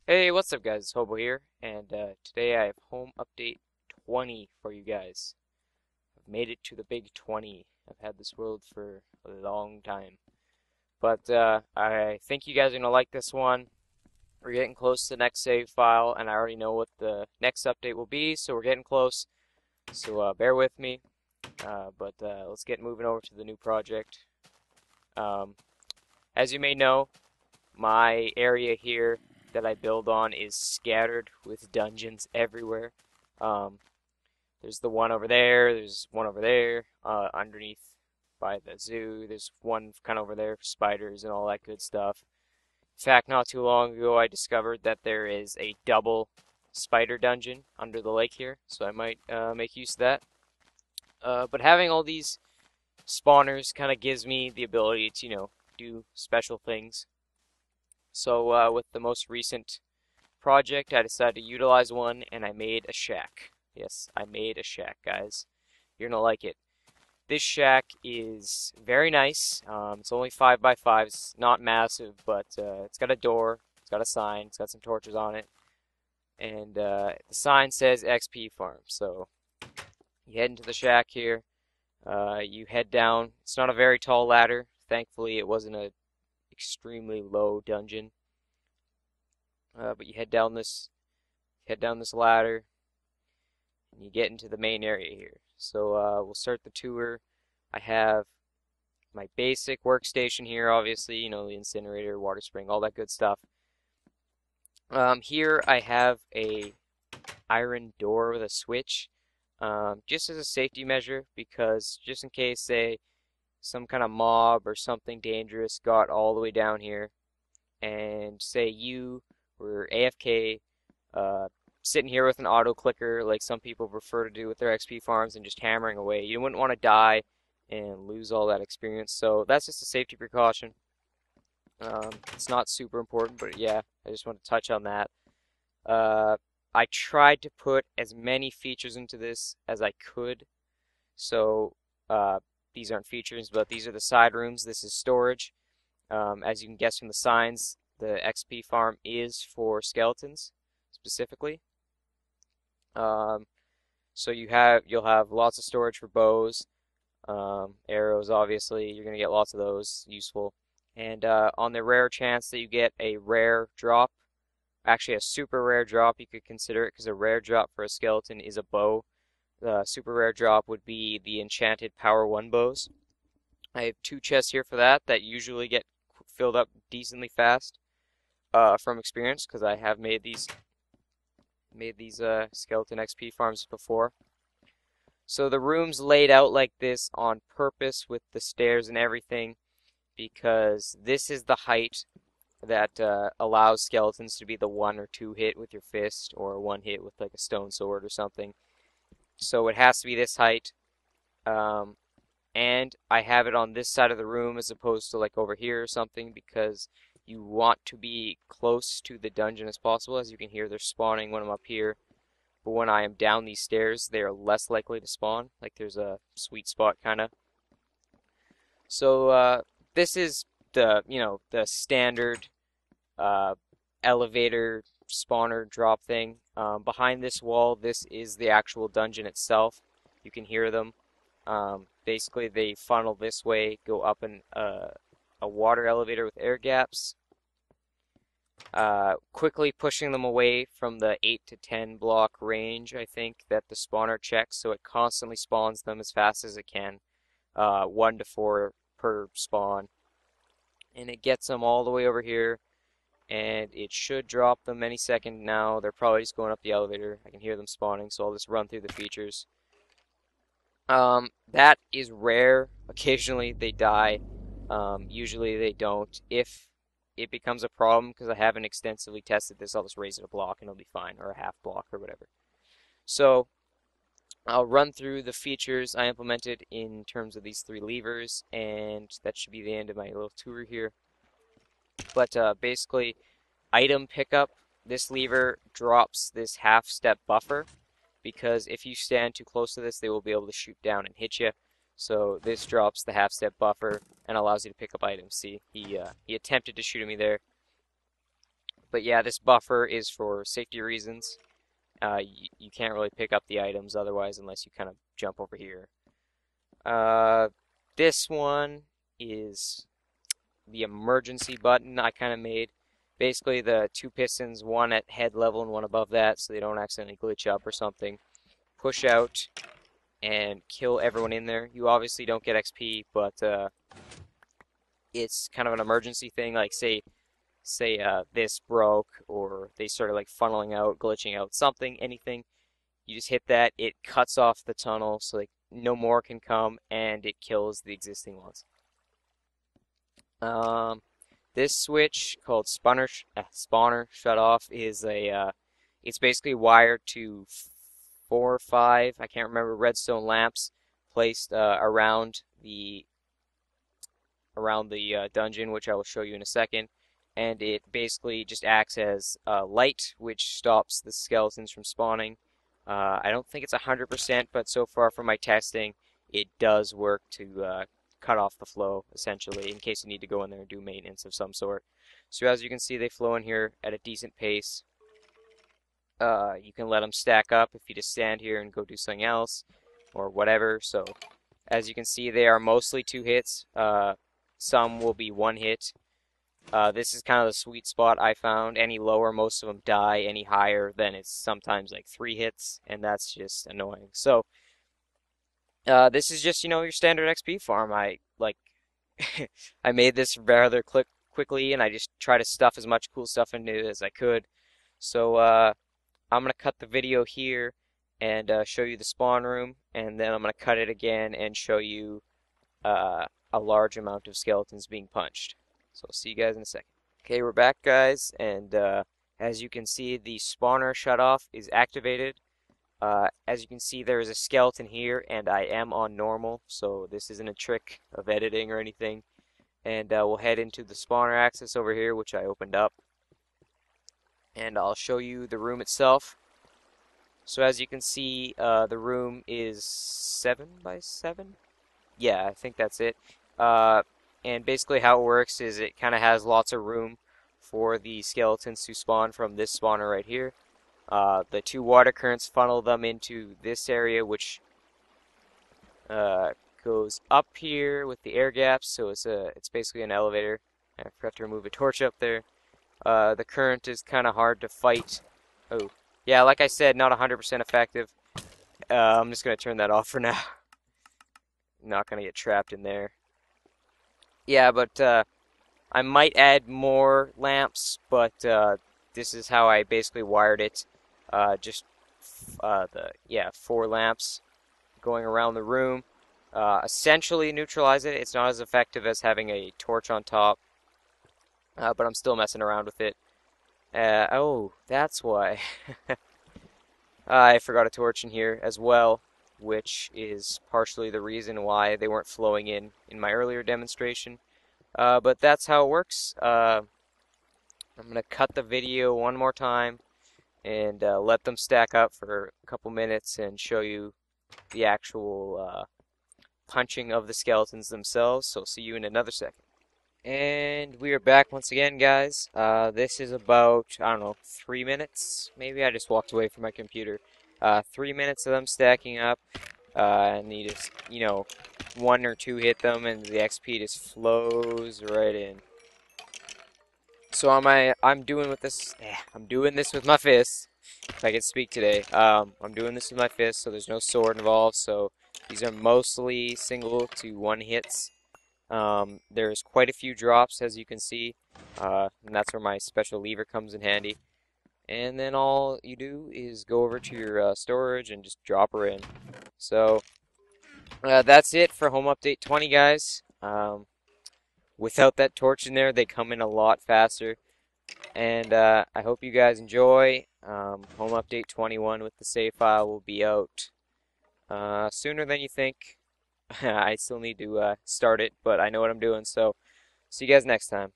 Hey, what's up guys? It's Hobo here, and today I have home update 20 for you guys. I've made it to the big 20. I've had this world for a long time. But I think you guys are gonna like this one. We're getting close to the next save file, and I already know what the next update will be, so we're getting close. So bear with me. But let's get moving over to the new project. Um, as you may know, my area here that I build on is scattered with dungeons everywhere. Um, there's the one over there, there's one over there, underneath by the zoo, there's one kind of over there for spiders and all that good stuff. In fact, not too long ago I discovered that there is a double spider dungeon under the lake here, so I might make use of that. But having all these spawners kind of gives me the ability to, do special things. So with the most recent project, I decided to utilize one and I made a shack. Yes, I made a shack, guys. You're gonna like it. This shack is very nice. It's only 5 by 5. It's not massive, but it's got a door, it's got a sign, it's got some torches on it, and the sign says XP Farm. So you head into the shack here. You head down. It's not a very tall ladder. Thankfully, it wasn't a extremely low dungeon. But you head down this ladder, and you get into the main area here. So we'll start the tour. I have my basic workstation here, obviously, the incinerator, water spring, all that good stuff. Here I have a iron door with a switch, just as a safety measure, because just in case, say, some kind of mob or something dangerous got all the way down here, and say you were AFK, sitting here with an auto clicker like some people prefer to do with their XP farms and just hammering away. You wouldn't want to die and lose all that experience, so that's just a safety precaution. It's not super important, but yeah, I just want to touch on that. I tried to put as many features into this as I could, so these aren't features, but these are the side rooms. This is storage. As you can guess from the signs, the XP farm is for skeletons specifically. So you'll have lots of storage for bows, arrows. Obviously, you're gonna get lots of those, useful. And on the rare chance that you get a rare drop, actually a super rare drop, you could consider it, because a rare drop for a skeleton is a bow. The super rare drop would be the enchanted power 1 bows. I have 2 chests here for that usually get filled up decently fast from experience, because I have made these skeleton XP farms before. So the room's laid out like this on purpose with the stairs and everything, because this is the height that allows skeletons to be the 1 or 2 hit with your fist, or 1 hit with like a stone sword or something. So it has to be this height. And I have it on this side of the room as opposed to like over here or something, because you want to be close to the dungeon as possible. As you can hear, they're spawning when I'm up here, but when I am down these stairs, they are less likely to spawn. Like there's a sweet spot kind of. So this is the standard elevator spawner drop thing. Behind this wall, this is the actual dungeon itself. You can hear them. Basically, they funnel this way, go up a water elevator with air gaps, quickly pushing them away from the 8 to 10 block range, I think, that the spawner checks, so it constantly spawns them as fast as it can, 1 to 4 per spawn, and it gets them all the way over here, and it should drop them any second now. They're probably just going up the elevator. I can hear them spawning, so I'll just run through the features. That is rare. Occasionally they die. Usually they don't. If it becomes a problem, because I haven't extensively tested this, I'll just raise it a block and it'll be fine, or a half block or whatever. So I'll run through the features I implemented in terms of these 3 levers, and that should be the end of my little tour here. But basically, item pickup, this lever drops this half-step buffer, because if you stand too close to this, they will be able to shoot down and hit you. So this drops the half-step buffer and allows you to pick up items. See, he attempted to shoot at me there. But yeah, this buffer is for safety reasons. You can't really pick up the items otherwise unless you kind of jump over here. Uh, this one is the emergency button I kind of made. Basically, the two pistons, one at head level and one above that, so they don't accidentally glitch up or something. Push out and kill everyone in there. You obviously don't get XP, but it's kind of an emergency thing. Like say this broke or they started like funneling out, glitching out, something, anything. You just hit that, it cuts off the tunnel so like no more can come, and it kills the existing ones. Um, this switch called spawner shut off is it's basically wired to 4 or 5, I can't remember, redstone lamps placed around the dungeon, which I will show you in a second. And it basically just acts as light, which stops the skeletons from spawning. I don't think it's 100%, but so far from my testing, it does work to cut off the flow, essentially, in case you need to go in there and do maintenance of some sort. So as you can see, they flow in here at a decent pace. You can let them stack up if you just stand here and go do something else, or whatever. So as you can see, they are mostly 2 hits. Some will be 1 hit. This is kind of the sweet spot I found. Any lower, most of them die. Any higher, then it's sometimes like 3 hits, and that's just annoying. So, this is just, your standard XP farm. I, like, I made this rather quickly, and I just try to stuff as much cool stuff into it as I could. So, I'm going to cut the video here and show you the spawn room, and then I'm going to cut it again and show you a large amount of skeletons being punched. So I'll see you guys in a second. Okay, we're back, guys, and as you can see, the spawner shutoff is activated. As you can see, there is a skeleton here, and I am on normal, so this isn't a trick of editing or anything. And we'll head into the spawner access over here, which I opened up. And I'll show you the room itself. So as you can see, the room is 7 by 7? Yeah, I think that's it. And basically how it works is it kind of has lots of room for the skeletons to spawn from this spawner right here. The 2 water currents funnel them into this area, which goes up here with the air gaps, so it's basically an elevator. I forgot to remove a torch up there. The current is kind of hard to fight. Oh, yeah, like I said, not 100% effective. I'm just going to turn that off for now. Not going to get trapped in there. Yeah, but I might add more lamps, but this is how I basically wired it. Just 4 lamps going around the room. Essentially neutralize it. It's not as effective as having a torch on top, but I'm still messing around with it. Oh, that's why. I forgot a torch in here as well, which is partially the reason why they weren't flowing in my earlier demonstration. But that's how it works. I'm going to cut the video one more time and let them stack up for a couple minutes and show you the actual punching of the skeletons themselves. So see you in another second. And we are back once again, guys. This is about, I don't know, 3 minutes? Maybe I just walked away from my computer. 3 minutes of them stacking up. And you just, 1 or 2 hit them and the XP just flows right in. So I'm doing this with my fists. If I can speak today. I'm doing this with my fists, so there's no sword involved. So these are mostly single to 1 hits. There's quite a few drops, as you can see, and that's where my special lever comes in handy. And then all you do is go over to your storage and just drop her in. So that's it for Home Update 20, guys. Without that torch in there, they come in a lot faster. And I hope you guys enjoy. Home Update 21 with the save file will be out sooner than you think. I still need to start it, but I know what I'm doing, so see you guys next time.